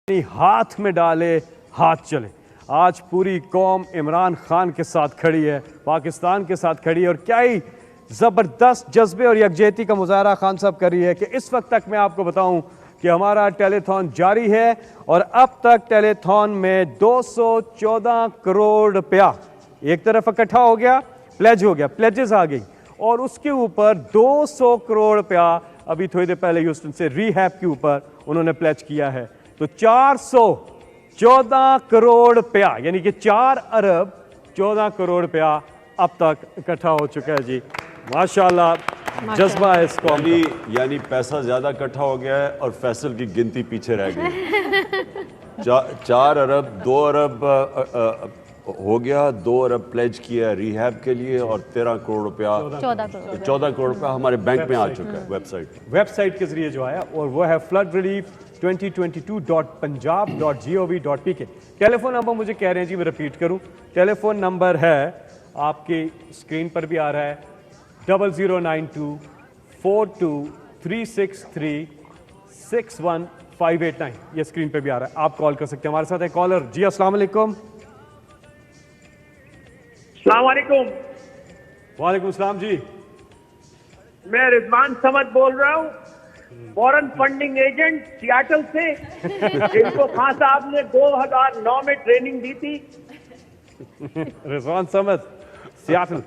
ہاتھ میں ڈالے ہاتھ چلے. آج پوری قوم عمران خان کے ساتھ کھڑی ہے, پاکستان کے ساتھ کھڑی ہے, اور کیا ہی زبردست جذبے اور یکجہتی کا مظاہرہ خان صاحب کر رہی ہے کہ اس وقت تک میں آپ کو بتاؤں کہ ہمارا ٹیلی تھون جاری ہے اور اب تک ٹیلی تھون میں 214 کروڑ روپیہ ایک طرف اکٹھا ہو گیا, پلیج ہو گیا, پلیجز آ گئی, اور اس کے اوپر 200 کروڑ روپیہ ابھی تھوڑی دیر پہلے ہیوسٹن سے ری ہیپ کے اوپر انہوں نے پلیج کیا ہے. تو 414 کروڑ روپیہ یعنی کہ 4 ارب 14 کروڑ روپیہ اب تک اکٹھا ہو چکا ہے. جی ماشاءاللہ, جذبہ ہے اس کو. یعنی پیسہ زیادہ اکٹھا ہو گیا ہے اور فیصل کی گنتی پیچھے رہ گئی. 4 ارب 2 ارب ہو گیا, 2 ارب پلیج کیا ہے ری ہیب کے لیے, اور 13 کروڑ روپیہ 14 کروڑ روپیہ ہمارے بینک میں آ چکا ہے ویب سائٹ کے ذریعے جو آیا, اور وہ ہے فلڈ ریلیف 2022.punjab.gov.pk. ٹیلی فون نمبر مجھے کہہ رہے ہیں جی میں ریپیٹ کروں, ٹیلی فون نمبر ہے آپ کی اسکرین پر بھی آ رہا ہے 00924236361589. یہ اسکرین پہ بھی آ رہا ہے, آپ کال کر سکتے ہیں. ہمارے ساتھ ہے کالر. جی السلام علیکم. السلام علیکم. وعلیکم السلام. جی میں رضوان سمد بول رہا ہوں, فورن فنڈنگ ایجنٹ سیاٹل سے, جن کو خان صاحب نے 2009 میں ٹریننگ دی تھی. رضوان سمد سیاٹل.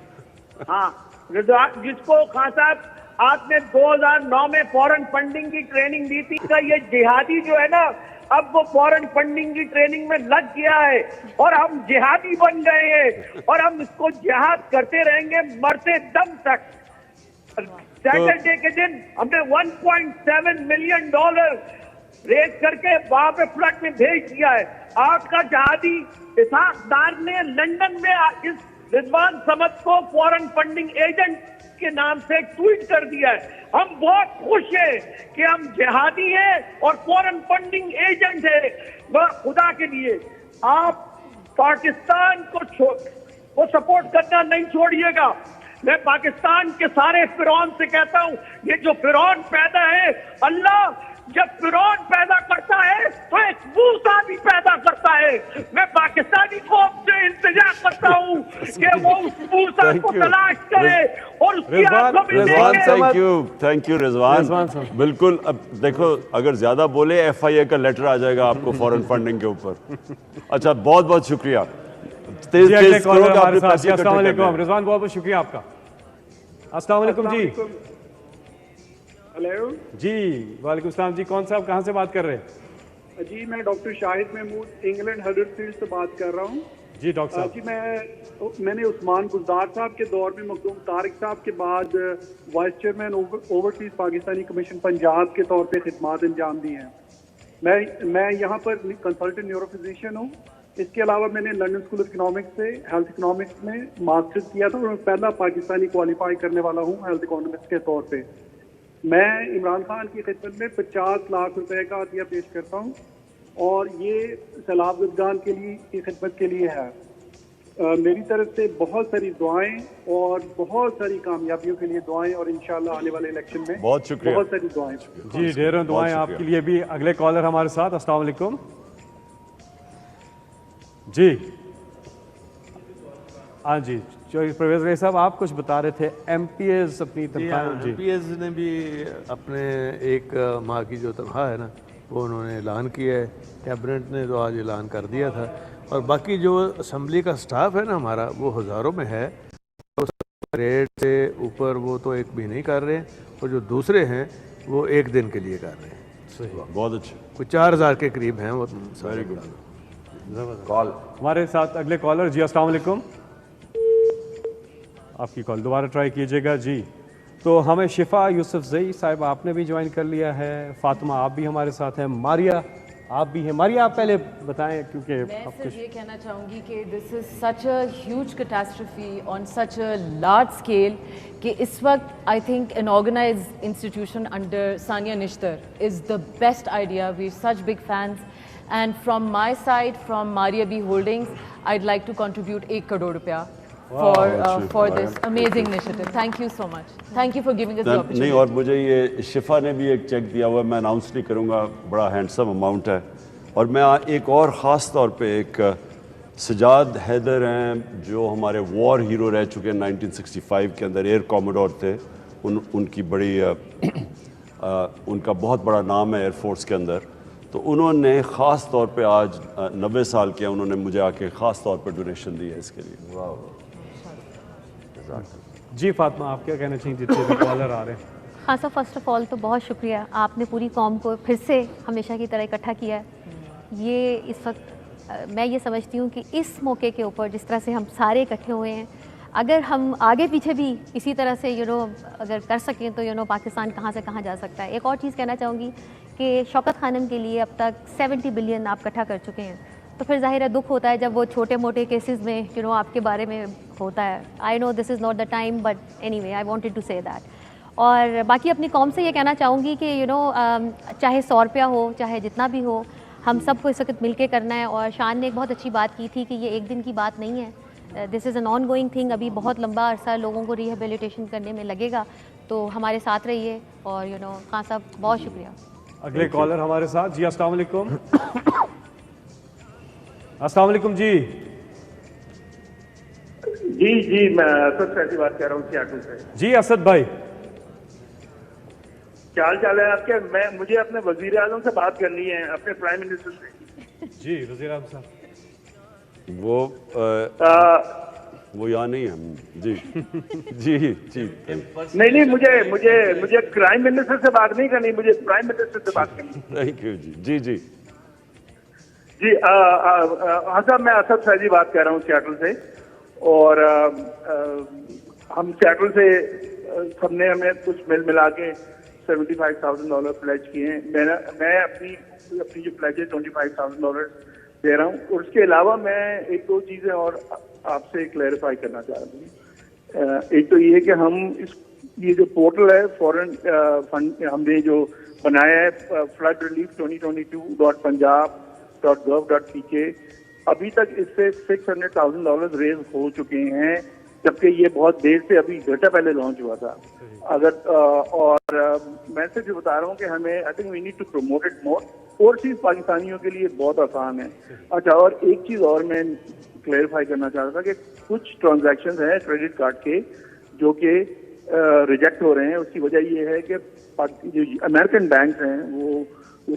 ہاں, جس کو خان صاحب آپ نے 2009 میں فورن فنڈنگ کی ٹریننگ دی تھی. یہ جہادی جو ہے نا, اب وہ فورن فنڈنگ کی ٹریننگ میں لگ گیا ہے اور ہم جہادی بن گئے ہیں, اور ہم اس کو جہاد کرتے رہیں گے مرتے دم تک. سیٹرڈے کے دن ہم نے $1.7 ملین ریز کر کے وہاں پہ فلڈ میں بھیج دیا ہے. آپ کا جہادی اسحاق ڈار نے لندن میں اس رضوان سمد کو فورن فنڈنگ ایجنٹ کے نام سے ٹویٹ کر دیا ہے. ہم بہت خوش ہیں کہ ہم جہادی ہیں اور فورن فنڈنگ ایجنٹ ہیں. خدا کے لیے آپ پاکستان کو سپورٹ کرنا نہیں چھوڑیے گا. میں پاکستان کے سارے فرعون سے کہتا ہوں, یہ جو فرعون پیدا ہے, اللہ جب فرعون پیدا کرتا ہے تو ایک موسیٰ بھی پیدا کرتا ہے. میں پاکستانی قوم سے التجا کرتا ہوں کہ وہ اس موسیٰ کو تلاش کرے اور اس کی آنکھوں میں دیکھے. تھینک یو رضوان. بالکل, اب دیکھو اگر زیادہ بولے FIA کا لیٹر آ جائے گا آپ کو فورن فنڈنگ کے اوپر. اچھا, بہت بہت شکریہ. السلام علیکم رضوان, بہت بہت شکریہ آپ کا. السلام علیکم. جی ہیلو. جی وعلیکم السلام. جی کون صاحب کہاں سے بات کر رہے ہیں؟ جی میں ڈاکٹر شاہد محمود انگلینڈ ہڈرسفیلڈ سے بات کر رہا ہوں. جی ڈاکٹر صاحب. جی میں نے عثمان گلزار صاحب کے دور میں مخدوم طارق صاحب کے بعد vice chairman overseas Pakistani commission Punjab کے طور پہ خدمات انجام دی ہیں. میں یہاں پر کنسلٹنٹ نیورو فزیشین ہوں. اس کے علاوہ میں نے لنڈن اسکول آف اکنامکس سے ہیلتھ اکنامکس میں ماسٹرز کیا تھا, اور میں پہلا پاکستانی کوالیفائی کرنے والا ہوں ہیلتھ اکنامکس کے طور پہ. میں عمران خان کی خدمت میں 50 لاکھ روپے کا عطیہ پیش کرتا ہوں, اور یہ سیلاب زدگان کے لیے کی خدمت کے لیے ہے. میری طرف سے بہت ساری دعائیں اور بہت ساری کامیابیوں کے لیے دعائیں, اور انشاءاللہ آنے والے الیکشن میں بہت شکریہ, بہت ساری دعائیں. جی ڈھیروں دعائیں آپ کے لیے بھی. اگلے کالر ہمارے ساتھ. السلام علیکم. جی ہاں جی پرویز رئی صاحب, آپ کچھ بتا رہے تھے ایم پی ایز اپنی تنخواہ. ایم پی ایز نے بھی اپنے 1 ماہ کی جو تنخواہ ہے نا, وہ انہوں نے اعلان کیا ہے. کیبنٹ نے تو آج اعلان کر دیا تھا, اور باقی جو اسمبلی کا سٹاف ہے نا ہمارا, وہ ہزاروں میں ہے. ریٹ سے اوپر وہ تو ایک بھی نہیں کر رہے, اور جو دوسرے ہیں وہ 1 دن کے لیے کر رہے ہیں. بہت اچھا. کوئی 4000 کے قریب ہیں وہ سارے. کال ہمارے ساتھ اگلے کالر. جی السلام علیکم. آپ کی کال دوبارہ ٹرائی کیجیے گا. جی تو ہمیں شفا یوسف زئی صاحب آپ نے بھی جوائن کر لیا ہے. فاطمہ آپ بھی ہمارے ساتھ ہیں. ماریا آپ بھی ہیں. ماریا آپ پہلے بتائیں, کیونکہ میں صرف یہ کہنا چاہوں گی کہ this is such a huge catastrophe on such a large scale کہ اس وقت I think an organise institution under Sania Nishtar is the best idea. We such big fans. And from my side, from Maria B Holdings, I'd like to contribute 1 crore rupees for this amazing initiative. Thank you so much. Thank you for giving us the opportunity. نہیں, اور مجھے یہ شفا نے بھی ایک check دیا ہوا ہے, میں اناؤنس نہیں کروں گا, بڑا ہینڈسم اماؤنٹ ہے, اور میں ایک اور خاص طور پہ ایک سجاد حیدر ہیں جو ہمارے وار ہیرو رہ چکے ہیں 1965 کے اندر، ایئر کوموڈور تھے، ان کی بڑی ان کا بہت بڑا نام ہے ایئر فورس کے اندر، تو انہوں نے خاص طور پہ آج 90 سال کے انہوں نے مجھے آ کے خاص طور پہ ڈونیشن دی ہے اس کے لیے. جی فاطمہ آپ کیا کہنا چاہیں جتنے بھی کالر آ رہے ہیں؟ ہاں سر، فرسٹ آف آل تو بہت شکریہ، آپ نے پوری قوم کو پھر سے ہمیشہ کی طرح اکٹھا کیا ہے. یہ اس وقت میں یہ سمجھتی ہوں کہ اس موقع کے اوپر جس طرح سے ہم سارے اکٹھے ہوئے ہیں، اگر ہم آگے پیچھے بھی اسی طرح سے اگر کر سکیں تو پاکستان کہاں سے کہاں جا سکتا ہے. ایک اور چیز کہنا چاہوں گی کہ شوکت خانم کے لیے اب تک 70 بلین آپ اکٹھا کر چکے ہیں، تو پھر ظاہر ہے دکھ ہوتا ہے جب وہ چھوٹے موٹے کیسز میں آپ کے بارے میں ہوتا ہے. I know this is not the time, but anyway I wanted to say that. اور باقی اپنی قوم سے یہ کہنا چاہوں گی کہ چاہے 100 روپیہ ہو چاہے جتنا بھی ہو، ہم سب کو اس وقت مل کے کرنا ہے. اور شان نے ایک بہت اچھی بات کی تھی کہ یہ ایک دن کی بات نہیں ہے، this is an ongoing thing. ابھی بہت لمبا عرصہ لوگوں کو ریہیبلیٹیشن کرنے میں لگے گا، تو ہمارے ساتھ رہیے. اور خان صاحب بہت شکریہ. اگلے کالر ہمارے ساتھ. جی السلام علیکم. السلام علیکم. جی جی میں اسد فیضی بات کر رہا ہوں سیاٹل سے. جی اسد بھائی کیا حال چال ہے آپ کے؟ مجھے اپنے وزیر اعظم سے بات کرنی ہے، اپنے پرائم منسٹر سے. جی وزیر اعظم صاحب وہ یہاں نہیں ہے. جی جی جی نہیں مجھے پرائم منسٹر سے بات نہیں کرنی، مجھے پرائم منسٹر سے بات کرنی. Thank you. جی جی جی ہاں صاحب، میں اسد فیضی بات کر رہا ہوں سیاٹل سے. اور ہم سیاٹل سے سب نے ہمیں کچھ ملا کے $75,000 پلیج کیے ہیں. میں اپنی جو پلیج ہے $25,000 دے رہا ہوں. اور اس کے علاوہ میں ایک دو چیزیں اور آپ سے کلیریفائی کرنا چاہ رہا ہوں. ایک تو یہ ہے کہ ہم یہ جو پورٹل ہے فورن فنڈ ہم نے جو بنایا ہے فلڈ ریلیف 2022.punjab.gov.pk، ابھی تک اس سے $600,000 ریز ہو چکے ہیں، جبکہ یہ بہت دیر سے ابھی گھنٹہ پہلے لانچ ہوا تھا. اور میں صرف یہ بتا رہا ہوں کہ ہمیں I think we need to promote it more. Overseas پاکستانیوں کے لیے بہت آسان ہے. اچھا، اور ایک چیز اور میں کلیئرفائی کرنا چاہ رہا تھا کہ کچھ ٹرانزیکشنز ہیں کریڈٹ کارڈ کے جو کہ ریجیکٹ ہو رہے ہیں. اس کی وجہ یہ ہے کہ جو امریکن بینکس ہیں وہ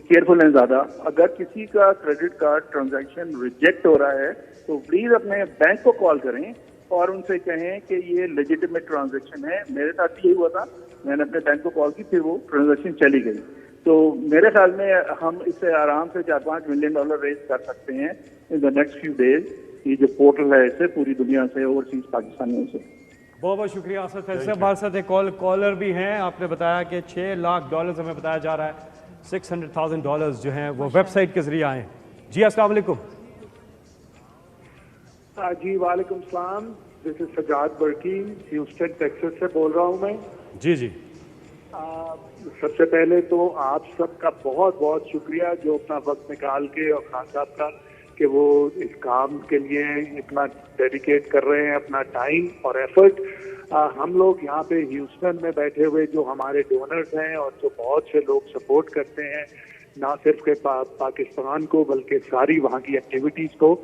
کیئرفل ہیں زیادہ. اگر کسی کا کریڈٹ کارڈ ٹرانزیکشن ریجیکٹ ہو رہا ہے تو پلیز اپنے بینک کو کال کریں اور ان سے کہیں کہ یہ لیجیٹیمیٹ ٹرانزیکشن ہے. میرے ساتھ بھی یہی ہوا تھا، میں نے اپنے بینک کو کال کی، پھر وہ ٹرانزیکشن چلی گئی. تو میرے خیال میں ہم اس سے آرام سے $4-5 ملین ریز کر سکتے ہیں ان دا نیکسٹ فیو ڈیز. یہ جو پورٹل ہے اسے پوری دنیا سے اوورسیز پاکستانیوں سے. بہت بہت شکریہ اسد فیضی صاحب. ہمارے ساتھ ایک کالر بھی ہیں. آپ نے بتایا کہ $6 لاکھ ہمیں بتایا جا رہا ہے، $600,000 جو ہیں وہ ویب سائٹ کے ذریعے آئے ہیں. جی السلام علیکم. جی وعلیکم السلام. دس از سجاد برکی، ہیوسٹن ٹیکسس سے بول رہا ہوں میں. جی جی سب سے پہلے تو آپ سب کا بہت بہت شکریہ جو اپنا وقت نکال کے، اور خان صاحب کا کہ وہ اس کام کے لیے اتنا ڈیڈیکیٹ کر رہے ہیں اپنا ٹائم اور ایفرٹ. ہم لوگ یہاں پہ ہیوسٹن میں بیٹھے ہوئے جو ہمارے ڈونرز ہیں اور جو بہت سے لوگ سپورٹ کرتے ہیں نہ صرف کہ پاکستان کو بلکہ ساری وہاں کی ایکٹیویٹیز کو،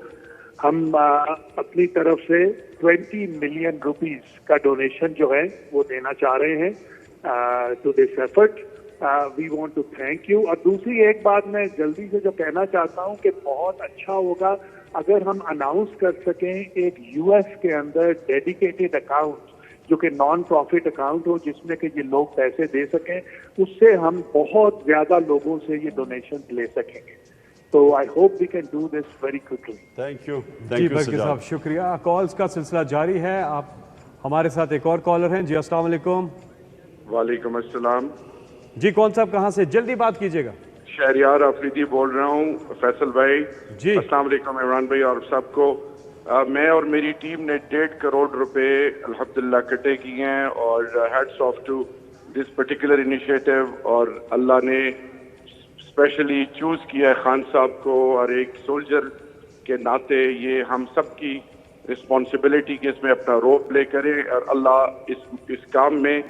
ہم اپنی طرف سے 20 ملین روپیز کا ڈونیشن جو ہے وہ دینا چاہ رہے ہیں to this effort. We want to thank you. اور دوسری ایک بات میں جلدی سے جو کہنا چاہتا ہوں کہ بہت اچھا ہوگا اگر ہم اناؤنس کر سکیں ایک US کے اندر ڈیڈیکیٹڈ اکاؤنٹ جو کہ نان پروفٹ اکاؤنٹ ہو، جس میں کہ یہ لوگ پیسے دے سکیں. اس سے ہم بہت زیادہ لوگوں سے یہ ڈونیشن لے سکیں گے. تو I hope we can do this very quickly. Thank you. جی برکی صاحب شکریہ. کالز کا سلسلہ جاری ہے. آپ ہمارے ساتھ ایک اور کالر ہیں. جی السلام علیکم. وعلیکم السلام. جی کون صاحب کہاں سے؟ جلدی بات کیجیے گا. شہریار آفریدی بول رہا ہوں. فیصل بھائی جی السلام علیکم. عمران بھائی اور سب کو. میں اور میری ٹیم نے 1.5 کروڑ روپے الحمدللہ اکٹھے کیے ہیں اور hats off to this particular initiative. اور اللہ نے اسپیشلی چوز کیا ہے خان صاحب کو، اور ایک سولجر کے ناطے یہ ہم سب کی رسپانسبلٹی کہ اس میں اپنا رول پلے کرے، اور اللہ اس کام میں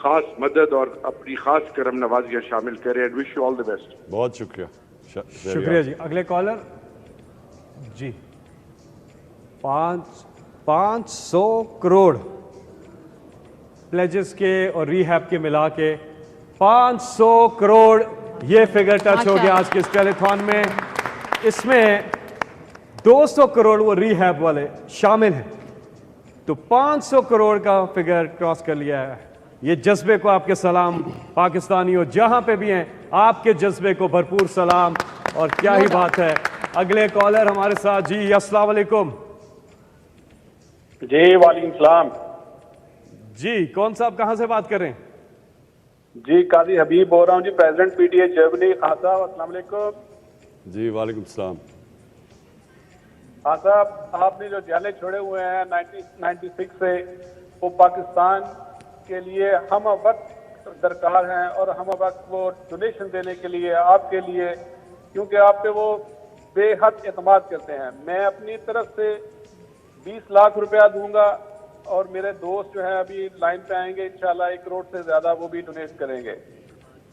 خاص مدد اور اپنی خاص کرم نوازیاں شامل کرے. And wish you all the best. بہت شکریہ. شکریہ جی. اگلے کالر جی. 500 کروڑ پلیجز کے اور ریہیب کے ملا کے 500 کروڑ یہ فگر ٹچ ہو گیا آج کے اس ٹیلیتھون میں. اس میں 200 کروڑ وہ ریہیب والے شامل ہیں, تو 500 کروڑ کا فگر کراس کر لیا ہے. یہ جذبے کو آپ کے سلام پاکستانیوں جہاں پہ بھی ہیں, آپ کے جذبے کو بھرپور سلام. اور کیا ہی بات ہے. اگلے کالر ہمارے ساتھ جی. السلام علیکم. جی وعلیکم السلام. جی کون صاحب کہاں سے بات کر رہے ہیں؟ جی قاضی حبیب بول رہا ہوں جی, president P T I Germany. Khan صاحب السلام علیکم. جی وعلیکم السلام. خان صاحب آپ نے جو جیلیں چھوڑے ہوئے ہیں 1996 سے, وہ پاکستان کے لیے ہم وقت درکار ہیں, اور ہم وقت وہ ڈونیشن دینے کے لیے آپ کے لیے, کیونکہ آپ پہ وہ بے حد اعتماد کرتے ہیں. میں اپنی طرف سے 20 لاکھ روپیہ دوں گا, اور میرے دوست جو ہیں ابھی لائن پہ آئیں گے انشاءاللہ 1 کروڑ سے زیادہ وہ بھی ڈونیٹ کریں گے.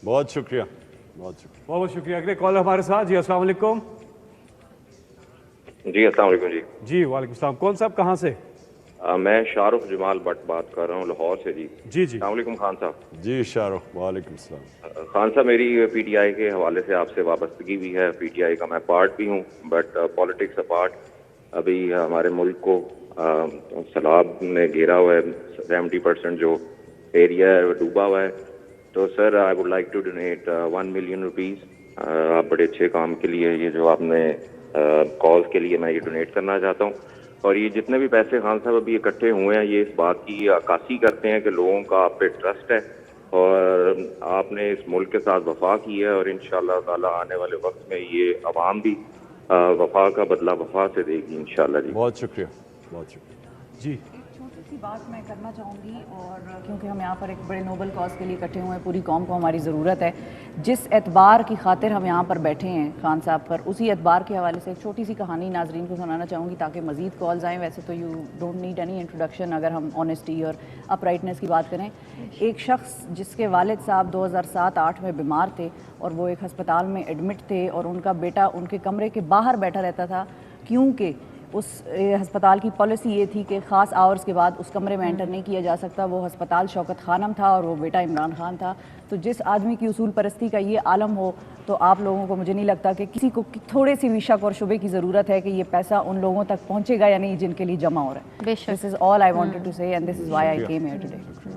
بہت شکریہ. بہت شکریہ. بہت شکریہ. اگلے کالر ہمارے ساتھ جی. السلام علیکم. جی السلام علیکم. جی جی وعلیکم السلام. کون صاحب کہاں سے؟ میں شاہ رخ جمال بٹ بات کر رہا ہوں لاہور سے. جی جی جی السلام علیکم خان صاحب. جی شاہ رخ وعلیکم السلام. خان صاحب میری پی ٹی آئی کے حوالے سے آپ سے وابستگی بھی ہے. پی ٹی آئی کا میں پارٹ بھی ہوں, بٹ پالیٹکس اپارٹ ابھی ہمارے ملک کو سیلاب نے گھیرا ہوا ہے. 70% جو ایریا ہے وہ ڈوبا ہوا ہے. تو sir I would like to donate 1 million rupees. آپ بڑے اچھے کام کے لیے یہ جو آپ نے کاز کے لیے میں یہ ڈونیٹ کرنا چاہتا ہوں. اور یہ جتنے بھی پیسے خان صاحب ابھی اکٹھے ہوئے ہیں, یہ اس بات کی عکاسی کرتے ہیں کہ لوگوں کا آپ پہ ٹرسٹ ہے, اور آپ نے اس ملک کے ساتھ وفا کی ہے, اور انشاءاللہ تعالی آنے والے وقت میں یہ عوام بھی وفا کا بدلہ وفا سے دے گی انشاءاللہ. جی بہت شکریہ. بہت شکریہ. جی چھوٹی سی بات میں کرنا چاہوں گی, اور کیونکہ ہم یہاں پر ایک بڑے نوبل کاز کے لیے اکٹھے ہوئے ہیں, پوری قوم کو ہماری ضرورت ہے. جس اعتبار کی خاطر ہم یہاں پر بیٹھے ہیں خان صاحب پر, اسی اعتبار کے حوالے سے ایک چھوٹی سی کہانی ناظرین کو سنانا چاہوں گی تاکہ مزید کالز آئیں. ویسے تو you don't need any introduction اگر ہم آنیسٹی اور اپ رائٹنیس کی بات کریں. ایک شخص جس کے والد صاحب 2007-8 میں بیمار تھے, اور وہ ایک ہسپتال میں ایڈمٹ تھے, اور ان کا بیٹا ان کے کمرے کے باہر بیٹھا رہتا تھا, کیونکہ اس ہسپتال کی پالیسی یہ تھی کہ خاص آورز کے بعد اس کمرے میں انٹر نہیں کیا جا سکتا. وہ ہسپتال شوکت خانم تھا اور وہ بیٹا عمران خان تھا. تو جس آدمی کی اصول پرستی کا یہ عالم ہو, تو آپ لوگوں کو, مجھے نہیں لگتا کہ کسی کو تھوڑے سی بھی شک اور شبے کی ضرورت ہے کہ یہ پیسہ ان لوگوں تک پہنچے گا یا نہیں جن کے لیے جمع ہو رہا ہے. This is all I wanted to say, and this is why I came here today.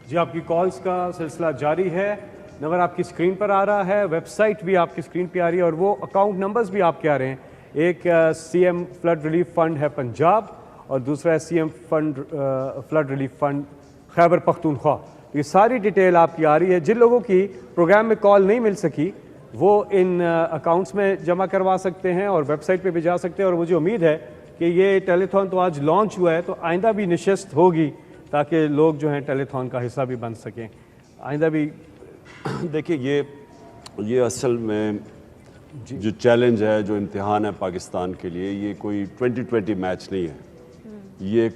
جی آپ کی کالز کا سلسلہ جاری ہے. نمبر آپ کی اسکرین پر آ رہا ہے, ویب سائٹ بھی آپ کی اسکرین پہ آ رہی ہے, اور وہ اکاؤنٹ نمبرز بھی آپ کے آ رہے ہیں. ایک C M flood relief fund ہے پنجاب, اور دوسرا ہے C M flood relief fund Khyber Pakhtunkhwa. یہ ساری ڈیٹیل آپ کی آ رہی ہے. جن لوگوں کی پروگرام میں کال نہیں مل سکی وہ ان اکاؤنٹس میں جمع کروا سکتے ہیں, اور ویب سائٹ پہ بھی جا سکتے ہیں. اور مجھے امید ہے کہ یہ ٹیلی تھون تو آج لانچ ہوا ہے, تو آئندہ بھی نشست ہوگی تاکہ لوگ جو ہیں ٹیلی تھون کا حصہ بھی بن سکیں آئندہ بھی. دیکھیے یہ اصل میں جو چیلنج ہے, جو امتحان ہے پاکستان کے لیے, یہ کوئی 2020 میچ نہیں ہے. یہ ایک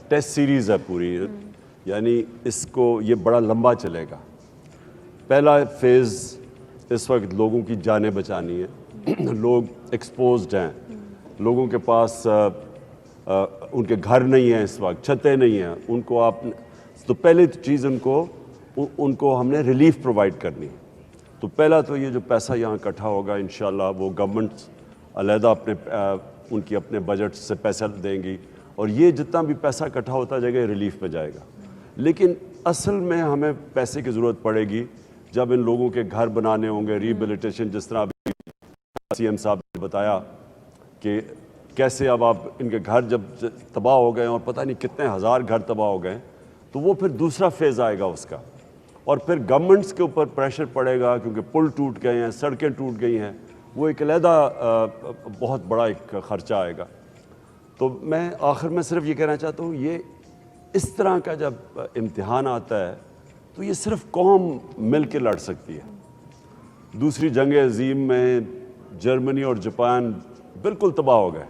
ٹیسٹ سیریز ہے پوری, یعنی اس کو یہ بڑا لمبا چلے گا. پہلا فیز اس وقت لوگوں کی جانیں بچانی ہے. لوگ ایکسپوزڈ ہیں, لوگوں کے پاس ان کے گھر نہیں ہیں, اس وقت چھتیں نہیں ہیں ان کو. آپ تو پہلی چیز ان کو ہم نے ریلیف پرووائڈ کرنی. تو پہلا تو یہ جو پیسہ یہاں اکٹھا ہوگا انشاءاللہ وہ گورنمنٹ علیحدہ ان کی اپنے بجٹ سے پیسہ دیں گی, اور یہ جتنا بھی پیسہ اکٹھا ہوتا جائے گا ریلیف پہ جائے گا. لیکن اصل میں ہمیں پیسے کی ضرورت پڑے گی جب ان لوگوں کے گھر بنانے ہوں گے, ریبیلیٹیشن, جس طرح سی ایم صاحب نے بتایا کہ کیسے اب آپ ان کے گھر جب تباہ ہو گئے اور پتہ نہیں کتنے ہزار گھر تباہ ہو گئے, تو وہ پھر دوسرا فیز آئے گا اس کا. اور پھر گورنمنٹس کے اوپر پریشر پڑے گا کیونکہ پل ٹوٹ گئے ہیں, سڑکیں ٹوٹ گئی ہیں, وہ ایک علیحدہ بہت بڑا ایک خرچہ آئے گا. تو میں آخر میں صرف یہ کہنا چاہتا ہوں, یہ اس طرح کا جب امتحان آتا ہے تو یہ صرف قوم مل کے لڑ سکتی ہے. دوسری جنگ عظیم میں جرمنی اور جاپان بالکل تباہ ہو گئے,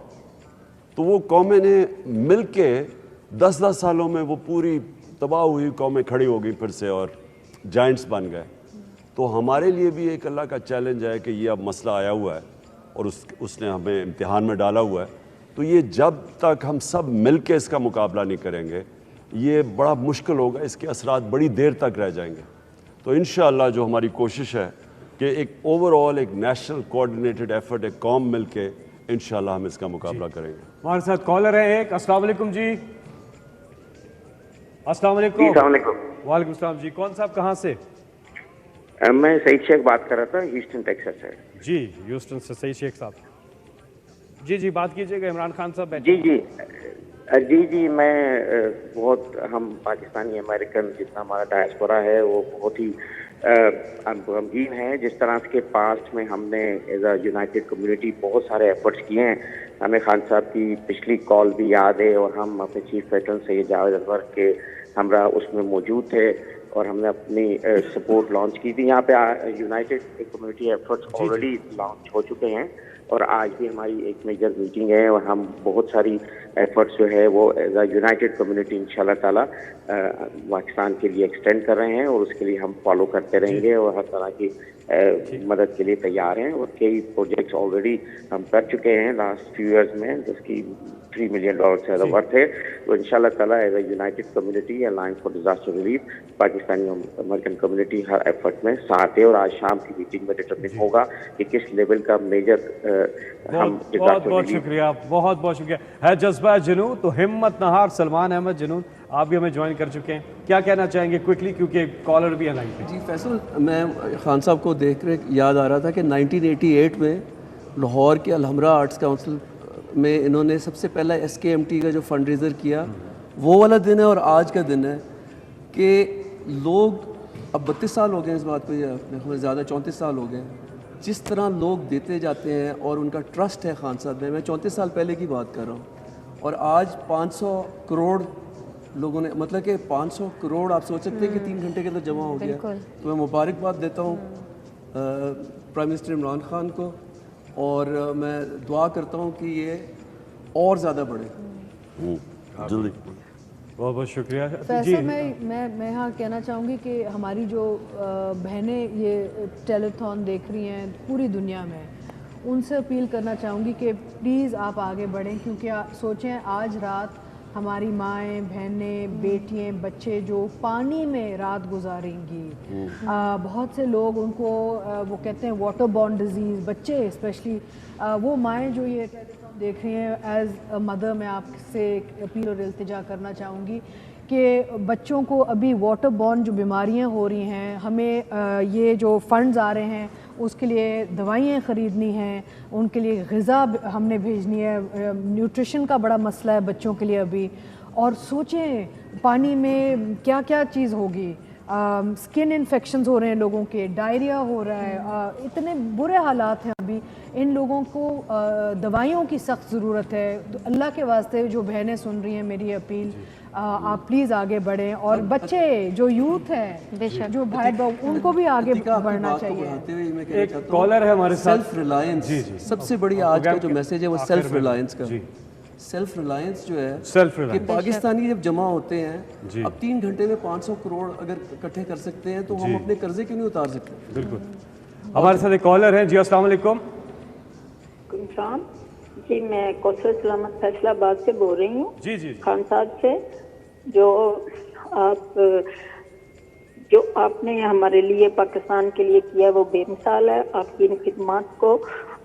تو وہ قومیں نے مل کے 10 سالوں میں وہ پوری تباہ ہوئی قومیں کھڑی ہو گئی پھر سے, اور جائنٹس بن گئے. تو ہمارے لیے بھی ایک اللہ کا چیلنج ہے کہ یہ اب مسئلہ آیا ہوا ہے اور اس نے ہمیں امتحان میں ڈالا ہوا ہے. تو یہ جب تک ہم سب مل کے اس کا مقابلہ نہیں کریں گے یہ بڑا مشکل ہوگا, اس کے اثرات بڑی دیر تک رہ جائیں گے. تو انشاءاللہ جو ہماری کوشش ہے کہ ایک اوور آل ایک نیشنل کوآرڈینیٹڈ ایفرٹ, ایک قوم مل کے انشاءاللہ ہم اس کا مقابلہ کریں گے. ہمارے ساتھ کالر ہے ایک. السلام علیکم جی. السلام علیکم. السلام علیکم. وعلیکم السلام جی. کون صاحب کہاں سے؟ میں سعید شیخ بات کر رہا تھا, ہیوسٹن ٹیکساس سے. جی ہیوسٹن سے سعید شیخ صاحب. جی بات کیجیے گا. عمران خان صاحب جی میں بہت, ہم پاکستانی امریکن جتنا ہمارا ڈائسپورا ہے وہ بہت ہی غمگین ہے جس طرح کے پاسٹ میں ہم نے ایز اے یونائٹیڈ کمیونٹی بہت سارے ایفرٹس کیے ہیں. ہمیں خان صاحب کی پچھلی کال بھی یاد ہے اور ہم اپنے چیف پیٹرن سید جاوید انور کے ہمراہ اس میں موجود تھے اور ہم نے اپنی سپورٹ لانچ کی تھی. یہاں پہ united community efforts already launch ہو چکے ہیں اور آج بھی ہماری ایک میجر میٹنگ ہے اور ہم بہت ساری ایفرٹس جو ہے وہ ایز اے یونائٹیڈ کمیونٹی انشاءاللہ تعالیٰ پاکستان کے لیے ایکسٹینڈ کر رہے ہیں اور اس کے لیے ہم فالو کرتے رہیں گے اور ہر طرح کی مدد کے لیے تیار ہیں. اور کئی پروجیکٹس آلریڈی ہم کر چکے ہیں لاسٹ فیو ایئرز میں جس کی $3 ملین سے زیادہ ورتھ ہے. تو انشاءاللہ تعالیٰ as a United community alliance for disaster relief Pakistani American community Hare effort میں ساتھ ہے اور آج شام کی میٹنگ میں ڈٹرمن ہوگا کہ کس لیول کا میجر ہم بہت شکریہ, بہت بہت شکریہ. ہے جذبہ جنون تو ہمت نہار سلمان احمد جنون آپ بھی ہمیں جوائن کر چکے ہیں. کیا کہنا چاہیں گے کوئکلی کیونکہ کالر بھی ہے لائن پہ. جی فیصل, میں خان صاحب کو دیکھ کر یاد آ رہا تھا کہ 1988 میں لاہور کے الحمرا آرٹس کاؤنسل میں انہوں نے سب سے پہلا SKMT کا جو فنڈ ریزر کیا, وہ والا دن ہے اور آج کا دن ہے کہ لوگ اب 32 سال ہو گئے اس بات پہ, ہمیں زیادہ 34 سال ہو گئے, جس طرح لوگ دیتے جاتے ہیں اور ان کا ٹرسٹ ہے خان صاحب میں 34 سال پہلے کی بات کر رہا ہوں اور آج 500 کروڑ لوگوں نے, مطلب کہ 500 کروڑ آپ سوچ سکتے ہیں کہ 3 گھنٹے کے اندر جمع ہو گیا. تو میں مبارکباد دیتا ہوں پرائم منسٹر عمران خان کو اور میں دعا کرتا ہوں کہ یہ اور زیادہ بڑھے. جلدی. بہت بہت شکریہ. فیصل میں یہاں کہنا چاہوں گی کہ ہماری جو بہنیں یہ ٹیلیتھون دیکھ رہی ہیں پوری دنیا میں, ان سے اپیل کرنا چاہوں گی کہ پلیز آپ آگے بڑھیں کیونکہ سوچیں آج رات ہماری مائیں, بہنیں, بیٹیاں, بچے جو پانی میں رات گزاریں گی. بہت سے لوگ ان کو وہ کہتے ہیں واٹر بورن ڈیزیز, بچے اسپیشلی, وہ مائیں جو یہ دیکھ رہی ہیں ایز اے مدر میں آپ سے اپیل اور التجا کرنا چاہوں گی کہ بچوں کو ابھی واٹر بورن جو بیماریاں ہو رہی ہیں, ہمیں یہ جو فنڈز آ رہے ہیں اس کے لیے دوائیں خریدنی ہیں, ان کے لیے غذا ہم نے بھیجنی ہے, نیوٹریشن کا بڑا مسئلہ ہے بچوں کے لیے ابھی. اور سوچیں پانی میں کیا کیا چیز ہوگی, سکن انفیکشنز ہو رہے ہیں لوگوں کے, ڈائریا ہو رہا ہے, اتنے برے حالات ہیں ابھی. ان لوگوں کو دوائیوں کی سخت ضرورت ہے. تو اللہ کے واسطے جو بہنیں سن رہی ہیں میری اپیل, آپ پلیز آگے بڑھیں اور بچے جو یوتھ ہے جو بھائی بہو ان کو بھی آگے بڑھنا چاہیے. ایک کالر ہے ہمارے ساتھ. سیلف ریلائنس سب سے بڑی آج کا جو میسیج ہے وہ سیلف ریلائنس کا. سیلف ریلائنس جو ہے کہ پاکستانی جب جمع ہوتے ہیں اب 3 گھنٹے میں 500 کروڑ اگر اکٹھے کر سکتے ہیں تو ہم اپنے قرضے کیوں نہیں اتار سکتے. بالکل. ہمارے ساتھ ایک کالر ہے. جی السلام علیکم. جی میں کوثر سلامت فیصلہ آباد سے بول رہی ہوں. جی خان صاحب سے جو آپ نے ہمارے لیے پاکستان کے لیے کیا وہ بے مثال ہے. آپ کی ان خدمات کو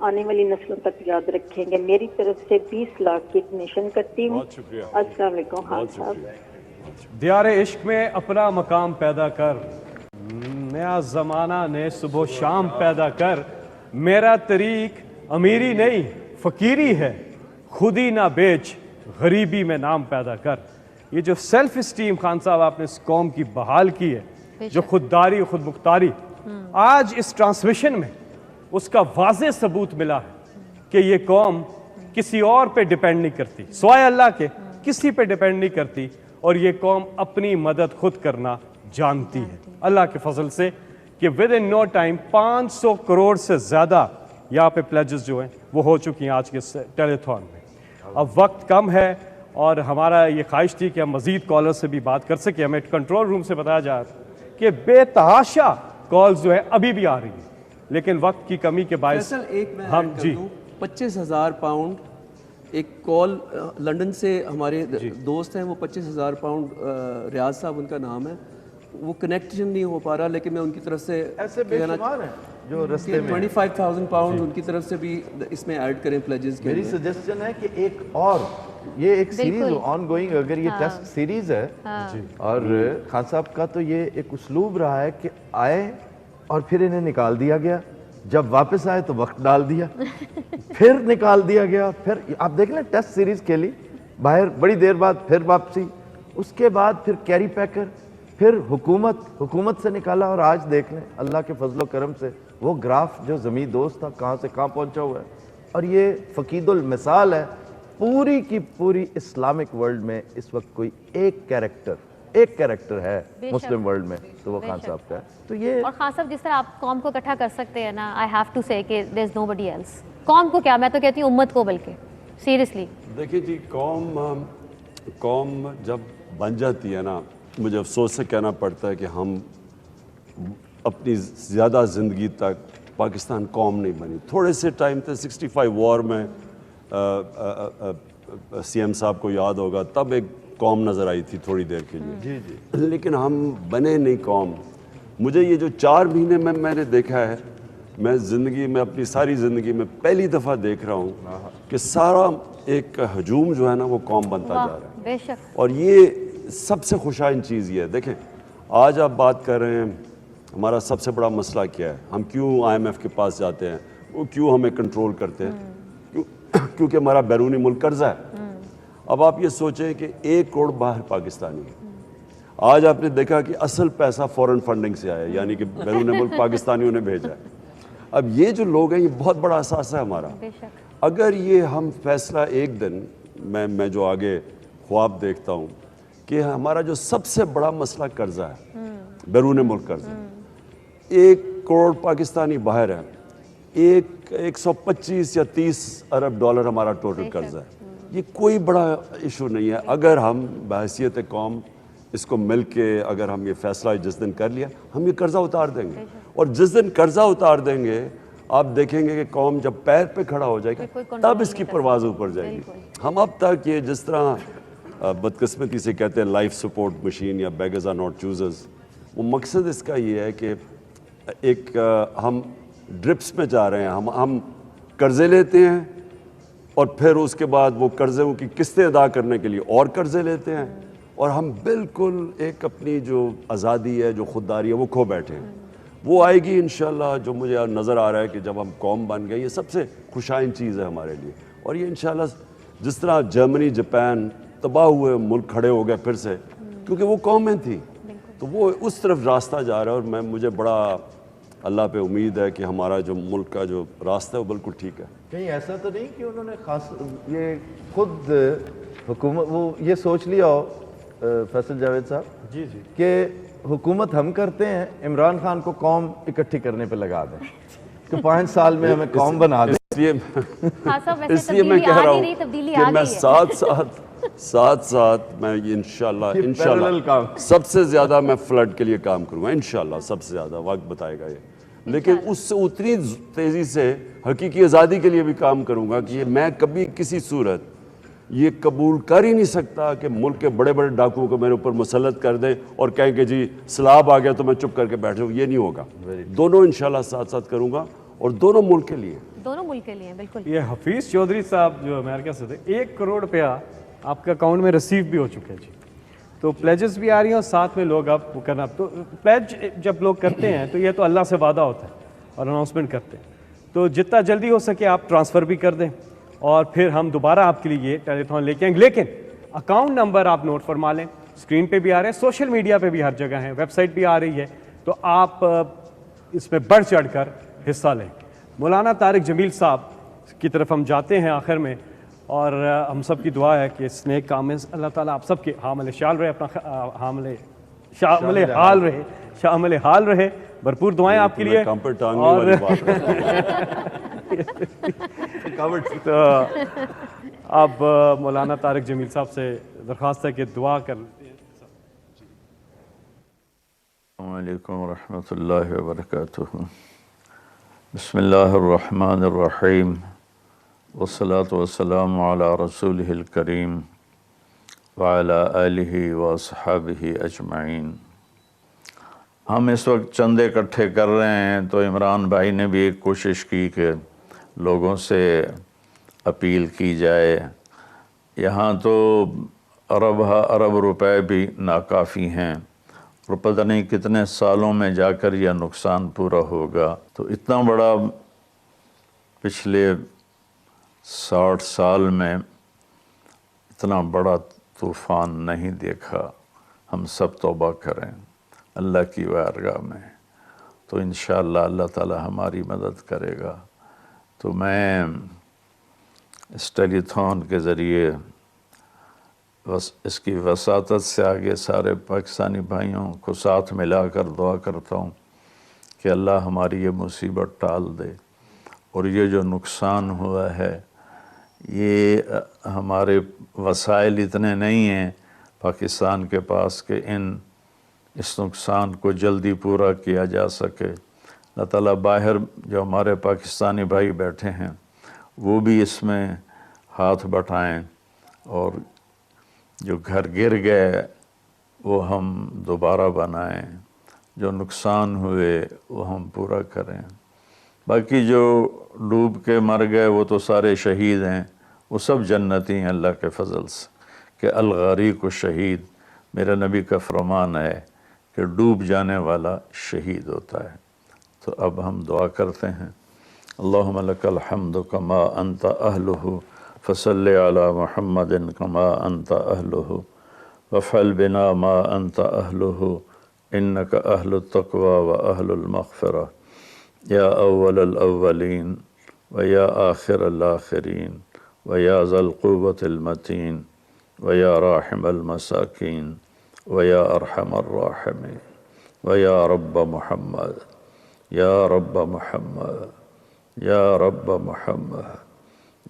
آنے والی نسلوں تک یاد رکھیں گے. میری طرف سے 20 لاکھ کی ڈونیشن کرتی ہوں. السلام علیکم خان صاحب. دیار عشق میں اپنا مقام پیدا کر, نیا زمانہ نے صبح و شام پیدا کر. میرا طریق امیری نہیں فقیری ہے, خودی نہ بیچ غریبی میں نام پیدا کر. یہ جو سیلف اسٹیم خان صاحب آپ نے اس قوم کی بحال کی ہے, جو خودداری خود مختاری, آج اس ٹرانسمیشن میں اس کا واضح ثبوت ملا ہے کہ یہ قوم کسی اور پہ ڈیپینڈ نہیں کرتی, سوائے اللہ کے کسی پہ ڈیپینڈ نہیں کرتی, اور یہ قوم اپنی مدد خود کرنا جانتی ہے اللہ کے فضل سے کہ within no time 500 crore سے زیادہ یہاں پہ پلیجز جو ہیں وہ ہو چکی ہیں آج کے ٹیلیتھون میں. اب وقت کم ہے اور ہمارا یہ خواہش تھی کہ ہم مزید کالر سے بھی بات کر سکیں. ہمیں کنٹرول روم سے بتایا جا رہا کہ بے تحاشا کالز جو ہے ابھی بھی آ رہی ہیں, لیکن وقت کی کمی کے باعث فیصل ایک میں ہم ایڈ کر دوں, 25,000 پاؤنڈ ایک کال لنڈن سے ہمارے دوست ہیں, وہ 25,000 پاؤنڈ, ریاض صاحب ان کا نام ہے, وہ کنیکشن نہیں ہو پا رہا, لیکن میں ان کی طرف سے ایسے بے شمار ہیں جو رستے میں 25,000 پاؤنڈ ان کی طرف سے بھی اس میں ایڈ کریں پلیجز کے. میری سجیسشن ہے کہ ایک اور یہ ایک سیریز آن گوئنگ, اگر یہ ٹیسٹ سیریز ہے, اور خان صاحب کا تو یہ ایک اسلوب رہا ہے کہ آئے اور پھر انہیں نکال دیا گیا, جب واپس آئے تو وقت ڈال دیا, پھر نکال دیا گیا, پھر آپ دیکھ لیں ٹیسٹ سیریز کھیلی باہر, بڑی دیر بعد پھر واپسی, اس کے بعد پھر کیری پیکر, پھر حکومت سے نکالا, اور آج دیکھ لیں اللہ کے فضل و کرم سے وہ گراف جو زمین دوست تھا کہاں سے کہاں پہنچا ہوا ہے. اور یہ فقید المثال ہے پوری کی پوری اسلامک ورلڈ میں. اس وقت کوئی ایک کیریکٹر ہے مسلم ورلڈ میں تو وہ خان صاحب کا ہے. تو یہ اور خان صاحب جس طرح آپ قوم کو اکٹھا کر سکتے ہیں نا, آئی ہیو ٹو سے کہ دیر از نو بڈی ایلس. قوم کو کیا, میں تو کہتی ہوں امت کو, بلکہ سیریسلی دیکھیے جی, قوم جب بن جاتی ہے نا, مجھے افسوس سے کہنا پڑتا ہے کہ ہم اپنی زیادہ زندگی تک پاکستان قوم نہیں بنی. تھوڑے سے ٹائم تھے 65 وار میں, سی ایم صاحب کو یاد ہوگا, تب ایک قوم نظر آئی تھی تھوڑی دیر کے لیے, لیکن ہم بنے نہیں قوم. مجھے یہ جو 4 مہینے میں نے دیکھا ہے, میں زندگی میں اپنی ساری زندگی میں پہلی دفعہ دیکھ رہا ہوں کہ سارا ایک ہجوم جو ہے نا وہ قوم بنتا جا رہا ہے. بے شک. اور یہ سب سے خوشائن چیز یہ ہے. دیکھیں آج آپ بات کر رہے ہیں, ہمارا سب سے بڑا مسئلہ کیا ہے, ہم کیوں IMF کے پاس جاتے ہیں, وہ کیوں ہمیں کنٹرول کرتے ہیں, کیونکہ ہمارا بیرونی ملک قرضہ ہے. اب آپ یہ سوچیں کہ 1 کروڑ باہر پاکستانی ہے. آج آپ نے دیکھا کہ اصل پیسہ فورن فنڈنگ سے آیا, یعنی کہ بیرون ملک پاکستانیوں نے بھیجا ہے. اب یہ جو لوگ ہیں یہ بہت بڑا اثاثہ ہے ہمارا. اگر یہ ہم فیصلہ ایک دن, میں جو آگے خواب دیکھتا ہوں کہ ہمارا جو سب سے بڑا مسئلہ قرضہ ہے, بیرون ملک قرضہ, 1 کروڑ پاکستانی باہر ہے, 125 یا 30 ارب ڈالر ہمارا ٹوٹل قرضہ ہے. یہ کوئی بڑا ایشو نہیں ہے. اگر ہم بحیثیت قوم اس کو مل کے اگر ہم یہ فیصلہ جس دن کر لیا, ہم یہ قرضہ اتار دیں گے, اور جس دن قرضہ اتار دیں گے آپ دیکھیں گے کہ قوم جب پیر پہ کھڑا ہو جائے گا تب اس کی پرواز اوپر جائے گی. ہم اب تک یہ جس طرح بدقسمتی سے کہتے ہیں لائف سپورٹ مشین یا بیگرز آر ناٹ چوزرز, وہ مقصد اس کا یہ ہے کہ ایک ہم ڈرپس میں جا رہے ہیں, ہم قرضے لیتے ہیں اور پھر اس کے بعد وہ قرضوں کی قسطیں ادا کرنے کے لیے اور قرضے لیتے ہیں, اور ہم بالکل ایک اپنی جو آزادی ہے, جو خودداری ہے, وہ کھو بیٹھے ہیں. وہ آئے گی انشاءاللہ. جو مجھے نظر آ رہا ہے کہ جب ہم قوم بن گئے, یہ سب سے خوشائن چیز ہے ہمارے لیے. اور یہ انشاءاللہ جس طرح جرمنی, جاپان تباہ ہوئے ملک کھڑے ہو گئے پھر سے, کیونکہ وہ قومیں تھیں, تو وہ اس طرف راستہ جا رہا ہے. اور مجھے بڑا اللہ پہ امید ہے کہ ہمارا جو ملک کا جو راستہ ہے وہ بالکل ٹھیک ہے. کہیں ایسا تو نہیں کہ انہوں نے خاص یہ خود حکومت وہ یہ سوچ لیا ہو فیصل جاوید صاحب کہ حکومت ہم کرتے ہیں, عمران خان کو قوم اکٹھی کرنے پہ لگا دیں کہ 5 سال میں ہمیں قوم بنا دیں. اس لیے میں کہہ رہا ہوں کہ میں ساتھ میں انشاءاللہ سب سے زیادہ میں فلڈ کے لیے کام کروں گا انشاءاللہ. سب سے زیادہ وقت بتائے گا یہ, لیکن اس سے اتنی تیزی سے حقیقی آزادی کے لیے بھی کام کروں گا کہ میں کبھی کسی صورت یہ قبول کر ہی نہیں سکتا کہ ملک کے بڑے بڑے ڈاکوؤں کو میرے اوپر مسلط کر دیں اور کہیں کہ جی سیلاب آ گیا تو میں چپ کر کے بیٹھ جاؤں. یہ نہیں ہوگا. دونوں انشاءاللہ ساتھ ساتھ کروں گا, اور دونوں ملک کے لیے. بالکل. یہ حفیظ چودھری صاحب جو امریکہ سے تھے, 1 کروڑ روپیہ آپ کے اکاؤنٹ میں ریسیو بھی ہو چکے جی. تو پلیجز بھی آ رہی ہیں اور ساتھ میں لوگ اب وہ کرنا. تو پلیج جب لوگ کرتے ہیں تو یہ تو اللہ سے وعدہ ہوتا ہے اور اناؤنسمنٹ کرتے ہیں, تو جتنا جلدی ہو سکے آپ ٹرانسفر بھی کر دیں, اور پھر ہم دوبارہ آپ کے لیے یہ ٹیلی تھون لے کے آئیں گے. لیکن اکاؤنٹ نمبر آپ نوٹ فرما لیں, اسکرین پہ بھی آ رہے ہیں, سوشل میڈیا پہ بھی ہر جگہ ہیں, ویب سائٹ بھی آ رہی ہے, تو آپ اس میں بڑھ چڑھ کر حصہ لیں. مولانا طارق جمیل صاحب کی طرف ہم جاتے ہیں آخر میں, اور ہم سب کی دعا ہے کہ اس نیک کام میں اللہ تعالیٰ آپ سب کے حامل شال رہے, اپنا شامل حال رہے. بھرپور دعائیں آپ کے لیے. اب مولانا طارق جمیل صاحب سے درخواست ہے کہ دعا کر لیتے ہیں. علیکم ورحمۃ اللہ وبرکاتہ. بسم اللہ الرحمن الرحیم والصلاة والسلام علی رسولہ الکریم وعلی آلہ واصحابہ اجمعین. ہم اس وقت چندے اکٹھے کر رہے ہیں تو عمران بھائی نے بھی ایک کوشش کی کہ لوگوں سے اپیل کی جائے. یہاں تو ارب روپے بھی ناکافی ہیں اور پتہ نہیں کتنے سالوں میں جا کر یہ نقصان پورا ہوگا. تو اتنا بڑا پچھلے 60 سال میں اتنا بڑا طوفان نہیں دیکھا. ہم سب توبہ کریں اللہ کی بارگاہ میں تو انشاءاللہ اللہ تعالی ہماری مدد کرے گا. تو میں اس ٹیلی تھون کے ذریعے اس کی وساطت سے آگے سارے پاکستانی بھائیوں کو ساتھ ملا کر دعا کرتا ہوں کہ اللہ ہماری یہ مصیبت ٹال دے. اور یہ جو نقصان ہوا ہے یہ ہمارے وسائل اتنے نہیں ہیں پاکستان کے پاس کہ اس نقصان کو جلدی پورا کیا جا سکے. اللہ تعالیٰ باہر جو ہمارے پاکستانی بھائی بیٹھے ہیں وہ بھی اس میں ہاتھ بٹائیں اور جو گھر گر گئے وہ ہم دوبارہ بنائیں، جو نقصان ہوئے وہ ہم پورا کریں. باقی جو ڈوب کے مر گئے وہ تو سارے شہید ہیں، وہ سب جنتی ہیں اللہ کے فضل سے کہ الغریق الشہید. میرے نبی کا فرمان ہے کہ ڈوب جانے والا شہید ہوتا ہے. تو اب ہم دعا کرتے ہیں. اللہم لک الحمد کما انت اہلہ فصلی علی محمد کما انت اہلہ وفعل بنا ما انت اہلہ انک اہل التقوی و اہل المغفرہ یا اول الاولین و یا آخر الاخرین و یا ذا القوة المتین و یا راحم المساکین و یا ارحم الراحمین و یا رب محمد یا رب محمد یا رب محمد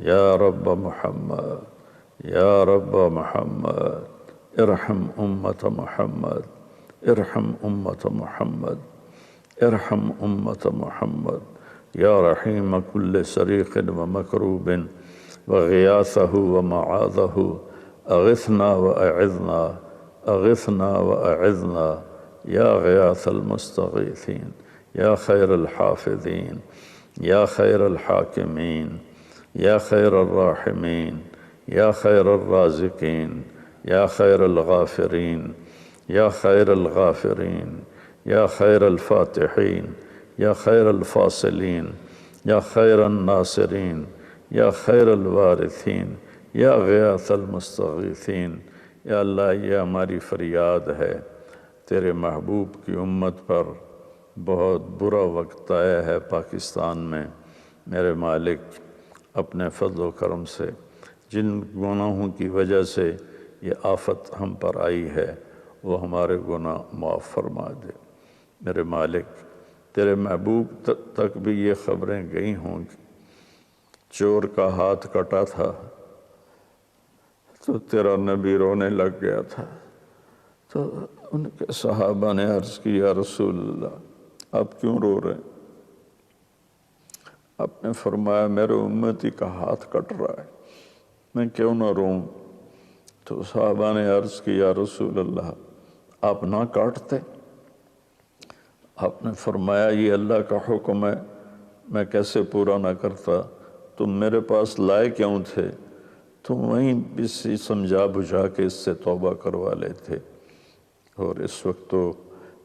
یا رب محمد یا رب محمد ارحم امت محمد ارحم امت محمد ارحم امت محمد یا رحیم کل صریخ و مکروب و غیاثہ و معاذہ اغثنا و اعذنا اغثنا و اعذنا یا غیاث المستغیثین یا خیر الحافظین یا خیر الحاکمین یا خیر الراحمین یا خیر الرازقین یا خیر الغافرین یا خیر الغافرین یا خیر الفاتحین یا خیر الفاصلین یا خیر الناصرین یا خیر الوارثین یا غیاث المستغیثین. یا اللہ یہ ہماری فریاد ہے، تیرے محبوب کی امت پر بہت برا وقت آیا ہے پاکستان میں. میرے مالک اپنے فضل و کرم سے جن گناہوں کی وجہ سے یہ آفت ہم پر آئی ہے وہ ہمارے گناہ معاف فرما دے. میرے مالک تیرے محبوب تک بھی یہ خبریں گئی ہوں کہ چور کا ہاتھ کٹا تھا تو تیرا نبی رونے لگ گیا تھا. تو ان کے صحابہ نے عرض کی یا رسول اللہ آپ کیوں رو رہے ہیں؟ آپ نے فرمایا میرے امتی کا ہاتھ کٹ رہا ہے، میں کیوں نہ روں؟ تو صحابہ نے عرض کی یا رسول اللہ آپ نہ کاٹتے؟ آپ نے فرمایا یہ اللہ کا حکم ہے، میں کیسے پورا نہ کرتا؟ تم میرے پاس لائے کیوں تھے؟ تم وہیں بھی سمجھا بجھا کے اس سے توبہ کروا لیتے. اور اس وقت تو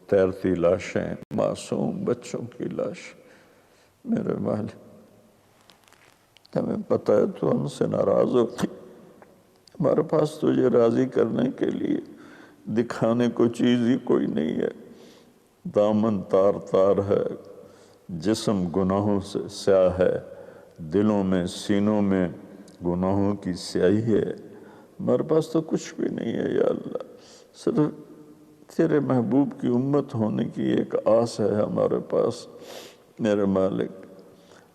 تیرتی لاشیں، معصوم بچوں کی لاش. میرے مالک ہمیں پتہ ہے تو ہم سے ناراض ہوتی، ہمارے پاس تجھے راضی کرنے کے لیے دکھانے کو چیز ہی کوئی نہیں ہے. دامن تار تار ہے، جسم گناہوں سے سیاہ ہے، دلوں میں سینوں میں گناہوں کی سیاہی ہے. ہمارے پاس تو کچھ بھی نہیں ہے یا اللہ، صرف تیرے محبوب کی امت ہونے کی ایک آس ہے ہمارے پاس. میرے مالک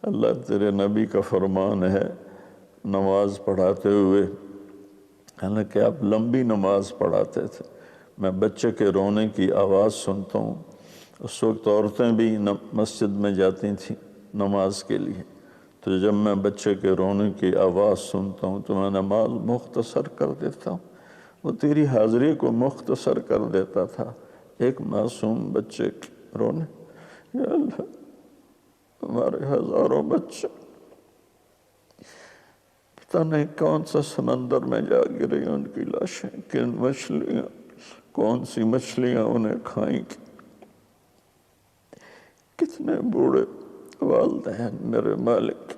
اللہ تیرے نبی کا فرمان ہے نماز پڑھاتے ہوئے، حالانکہ آپ لمبی نماز پڑھاتے تھے، میں بچے کے رونے کی آواز سنتا ہوں اس وقت عورتیں بھی مسجد میں جاتی تھیں نماز کے لیے، تو جب میں بچے کے رونے کی آواز سنتا ہوں تو میں نماز مختصر کر دیتا ہوں، وہ تیری حاضری کو مختصر کر دیتا تھا ایک معصوم بچے کے رونے۔ یا اللہ ہمارے ہزاروں بچے پتہ نہیں کون سا سمندر میں جا گرے ان کی لاشیں، کن مچھلیاں، کون سی مچھلیاں انہیں کھائیں گی، کتنے بوڑھے والدین میرے مالک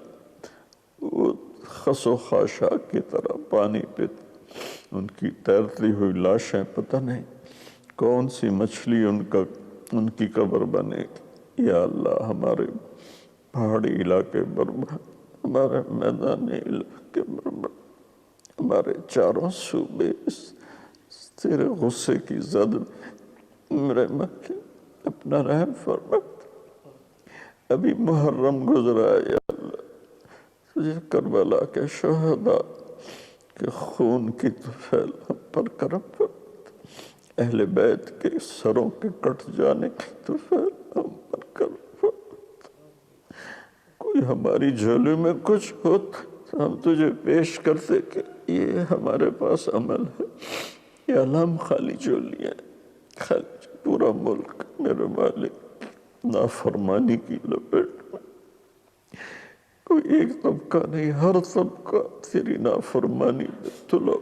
وہ خس و خاشاک کی طرح پانی پیتے، ان کی تیرتی ہوئی لاشیں، پتہ نہیں کون سی مچھلی ان کی قبر بنے گی۔ یا اللہ ہمارے پہاڑی علاقے برباد، ہمارے میدانی علاقے برباد، ہمارے چاروں صوبے تیرے غصے کی زد میرے مکے اپنا رحم فرما۔ ابھی محرم گزرا ہے یا اللہ، تجھے کربلا کے شہداء کے خون کی طفیل ہم پر کرم فرما، اہل بیت کے سروں کے کٹ جانے کی طفیل ہم پر کرم فرما۔ کوئی ہماری جھولی میں کچھ ہو تو ہم تجھے پیش کرتے کہ یہ ہمارے پاس عمل ہے، یا اللہ ہم خالی جھولی ہیں، خالی پورا ملک میرے مالک نافرمانی کی لپیٹ میں، کوئی ایک طبقہ نہیں، ہر طبقہ تیری نافرمانی میں تلو،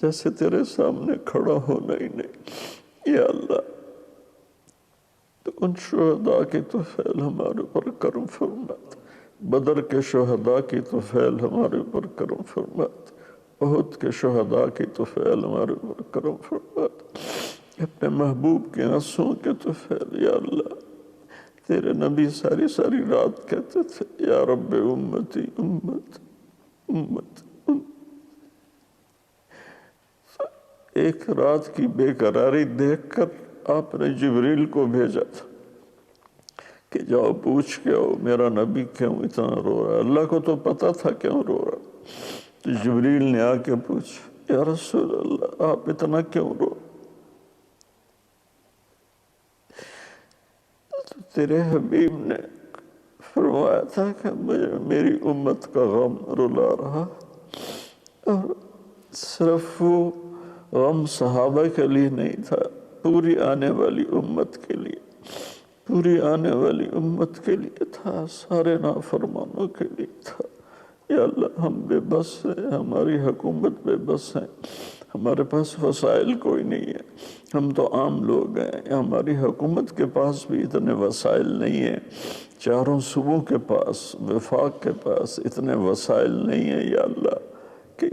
جیسے تیرے سامنے کھڑا ہونا ہی نہیں۔ یا اللہ تو ان شہداء کی طفیل ہمارے اوپر کرم فرمات، بدر کے شہداء کی طفیل ہمارے اوپر کرم فرمات، احد کے شہداء کی طفیل ہمارے اوپر کرم فرمات، اپنے محبوب کے آنسوں کے طفیل۔ یا اللہ تیرے نبی ساری ساری رات کہتے تھے یا رب امتی امت امت امت۔ ایک رات کی بے قراری دیکھ کر آپ نے جبریل کو بھیجا تھا کہ جاؤ پوچھ کے آؤ میرا نبی کیوں اتنا رو رہا ہے، اللہ کو تو پتا تھا کیوں رو رہا، تو جبریل نے آ کے پوچھا یا رسول اللہ آپ اتنا کیوں رو، تیرے حبیب نے فرمایا تھا کہ مجھے میری امت کا غم رلا رہا، اور صرف وہ غم صحابہ کے لیے نہیں تھا، پوری آنے والی امت کے لیے، پوری آنے والی امت کے لیے تھا، سارے نافرمانوں کے لیے تھا۔ یا اللہ ہم بے بس ہیں، ہماری حکومت بے بس ہیں، ہمارے پاس وسائل کوئی نہیں ہے، ہم تو عام لوگ ہیں، ہماری حکومت کے پاس بھی اتنے وسائل نہیں ہیں، چاروں صوبوں کے پاس، وفاق کے پاس اتنے وسائل نہیں ہیں۔ یا اللہ کہ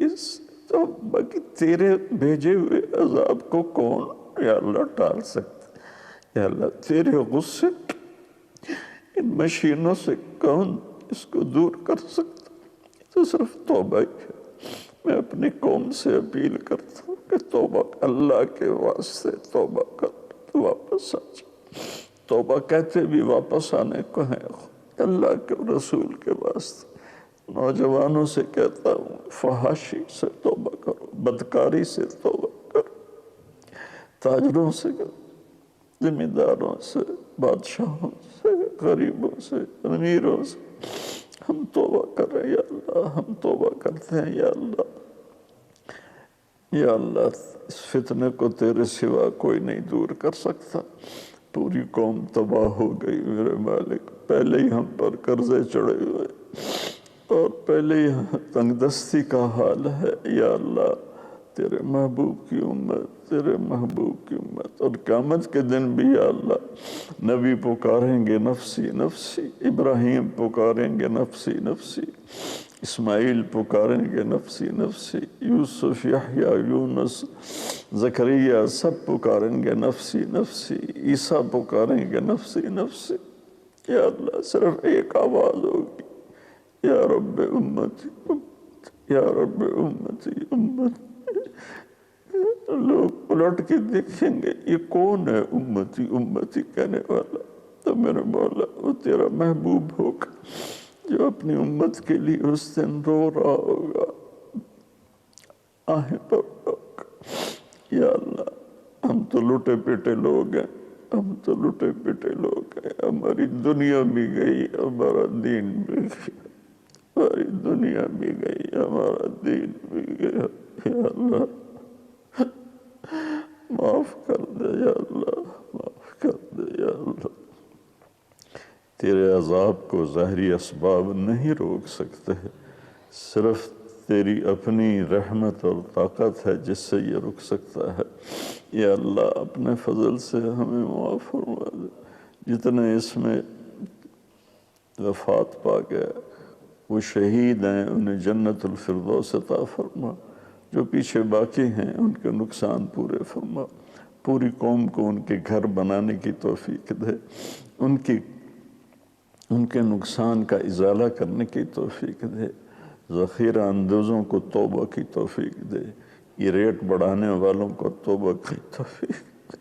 تو باقی تیرے بھیجے ہوئے عذاب کو کون یا اللہ ٹال سکتا، یا اللہ تیرے غصے ان مشینوں سے کون اس کو دور کر سکتا، تو صرف توبہ ہی ہے۔ میں اپنی قوم سے اپیل کرتا ہوں کہ توبہ اللہ کے واسطے توبہ کر، تو واپس آ جا، توبہ کہتے بھی واپس آنے کو ہیں، اللہ کے رسول کے واسطے۔ نوجوانوں سے کہتا ہوں فحاشی سے توبہ کرو، بدکاری سے توبہ کرو، تاجروں سے ذمہ داروں سے، بادشاہوں سے، غریبوں سے، امیروں سے ہم توبہ کر رہے ہیں۔ یا اللہ ہم توبہ کرتے ہیں، یا اللہ یا اللہ اس فتنے کو تیرے سوا کوئی نہیں دور کر سکتا، پوری قوم تباہ ہو گئی میرے مالک، پہلے ہی ہم پر قرضے چڑھے ہوئے اور پہلے ہی تنگ دستی کا حال ہے۔ یا اللہ تیرے محبوب کی امت، تیرے محبوب کی امت، اور قیامت کے دن بھی یا اللہ نبی پکاریں گے نفسی نفسی، ابراہیم پکاریں گے نفسی نفسی، اسماعیل پکاریں گے نفسی نفسی، یوسف، یحییٰ، یونس، زکریا سب پکاریں گے نفسی نفسی، عیسیٰ پکاریں گے نفسی نفسی۔ یا اللہ صرف ایک آواز ہوگی یا رب امتی امت، یا رب امتی امت۔ لوگ الٹ کے دیکھیں گے یہ کون ہے امتی امتی کہنے والا، تو میرے مولا وہ تیرا محبوب ہوگا جو اپنی امت کے لیے اس دن رو رہا ہوگا، آہیں پر ہوگا۔ یا اللہ ہم تو لٹے پیٹے لوگ ہیں، ہم تو لٹے پٹے لوگ ہیں، ہماری دنیا بھی گئی، ہمارا دین بھی گیا، ہماری دنیا بھی گئی، ہمارا دین بھی گیا۔ یا اللہ معاف کر دے، یا اللہ معاف کر دے، یا اللہ۔ تیرے عذاب کو ظاہری اسباب نہیں روک سکتے، صرف تیری اپنی رحمت اور طاقت ہے جس سے یہ رک سکتا ہے۔ یا اللہ اپنے فضل سے ہمیں معاف فرما دے۔ جتنے اس میں وفات پا گئے وہ شہید ہیں، انہیں جنت الفردوس عطا فرما۔ جو پیچھے باقی ہیں ان کے نقصان پورے فرما، پوری قوم کو ان کے گھر بنانے کی توفیق دے، ان کے نقصان کا ازالہ کرنے کی توفیق دے، ذخیرہ اندوزوں کو توبہ کی توفیق دے، یہ ریٹ بڑھانے والوں کو توبہ کی توفیق دے۔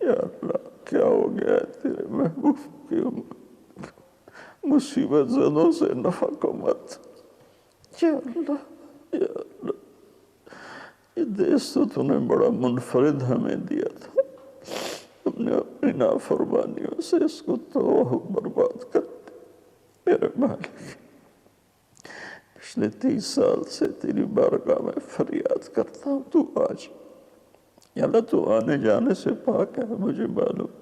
یا اللہ کیا ہو گیا ہے تیرے محبوب کی امت، مصیبت زدوں سے نفع کو مت۔ یا اللہ یا اللہ، یہ دیس تو نے بڑا منفرد ہمیں دیا تھا، ہم نے اپنی نافرمانیوں سے اس کو تو برباد کر دیا۔ میرے مالک پچھلے 30 سال سے تیری بارگاہ میں فریاد کرتا ہوں، تو آج یا اللہ تو آنے جانے سے پاک ہے، مجھے معلوم۔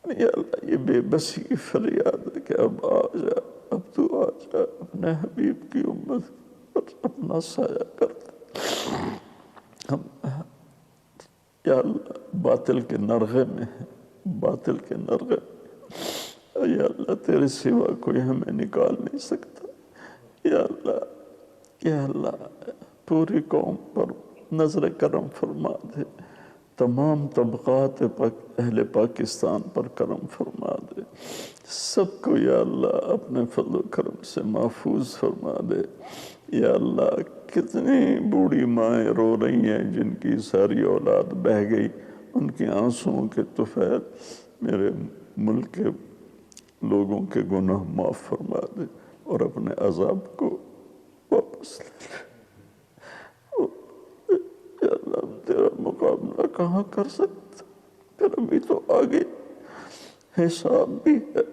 یا اللہ یہ بے بسی کی فریاد ہے کہ اب آ جا، اب تو آ جا، اپنے حبیب کی امت پر اپنا سایہ کر دے۔ ہم یا اللہ باطل کے نرغے میں ہیں، باطل کے نرغے میں، یا اللہ تیرے سوا کوئی ہمیں نکال نہیں سکتا۔ یا اللہ پوری قوم پر نظر کرم فرما دے، تمام طبقات اہل پاکستان پر کرم فرما دے، سب کو یا اللہ اپنے فضل و کرم سے محفوظ فرما دے۔ یا اللہ کتنی بوڑھی مائیں رو رہی ہیں جن کی ساری اولاد بہہ گئی، ان کی آنسوؤں کے طفیل میرے ملک کے لوگوں کے گناہ معاف فرما دے اور اپنے عذاب کو واپس لے لے۔ یا اللہ ہم تیرا مقابلہ کہاں کر سکتے، پھر ابھی تو آگے حساب بھی ہے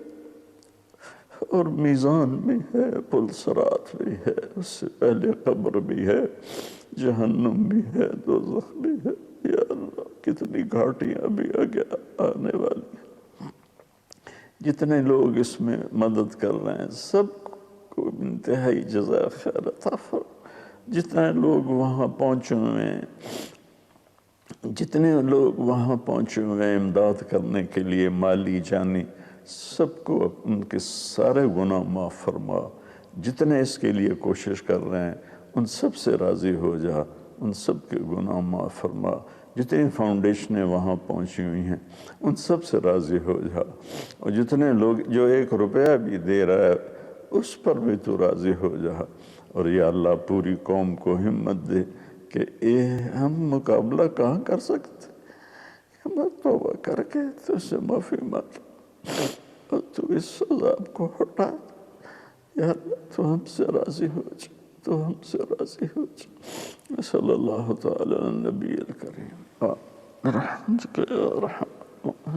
اور میزان بھی ہے، پل صراط بھی ہے، اس سے پہلے قبر بھی ہے، جہنم بھی ہے، دوزخ بھی ہے۔ یا اللہ کتنی گھاٹیاں بھی آنے والی ہیں۔ جتنے لوگ اس میں مدد کر رہے ہیں سب کو انتہائی جزائے خیر عطا فرما۔ جتنے لوگ وہاں پہنچے ہوئے ہیں، جتنے لوگ وہاں پہنچے ہوئے ہیں امداد کرنے کے لیے، مالی جانی، سب کو ان کے سارے گناہ معاف فرما۔ جتنے اس کے لیے کوشش کر رہے ہیں ان سب سے راضی ہو جا، ان سب کے گناہ معاف فرما۔ جتنی فاؤنڈیشنیں وہاں پہنچی ہوئی ہیں ان سب سے راضی ہو جا، اور جتنے لوگ جو 1 روپیہ بھی دے رہا ہے اس پر بھی تو راضی ہو جا۔ اور یا اللہ پوری قوم کو ہمت دے کہ ہم مقابلہ کہاں کر سکتے، ہم توبہ کر کے تو سے معافی مانگ اور تو اس عذاب کو ہٹا دے۔ یا اللہ تو ہم سے راضی ہو جا، تو ہم سے راضی ہو جا۔ صلی اللہ تعالی علی نبی الکریم رحمتک یا رحمت۔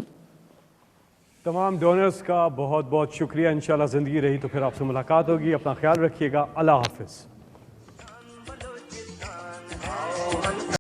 تمام ڈونرز کا بہت بہت شکریہ، انشاءاللہ زندگی رہی تو پھر آپ سے ملاقات ہوگی، اپنا خیال رکھیے گا، اللہ حافظ۔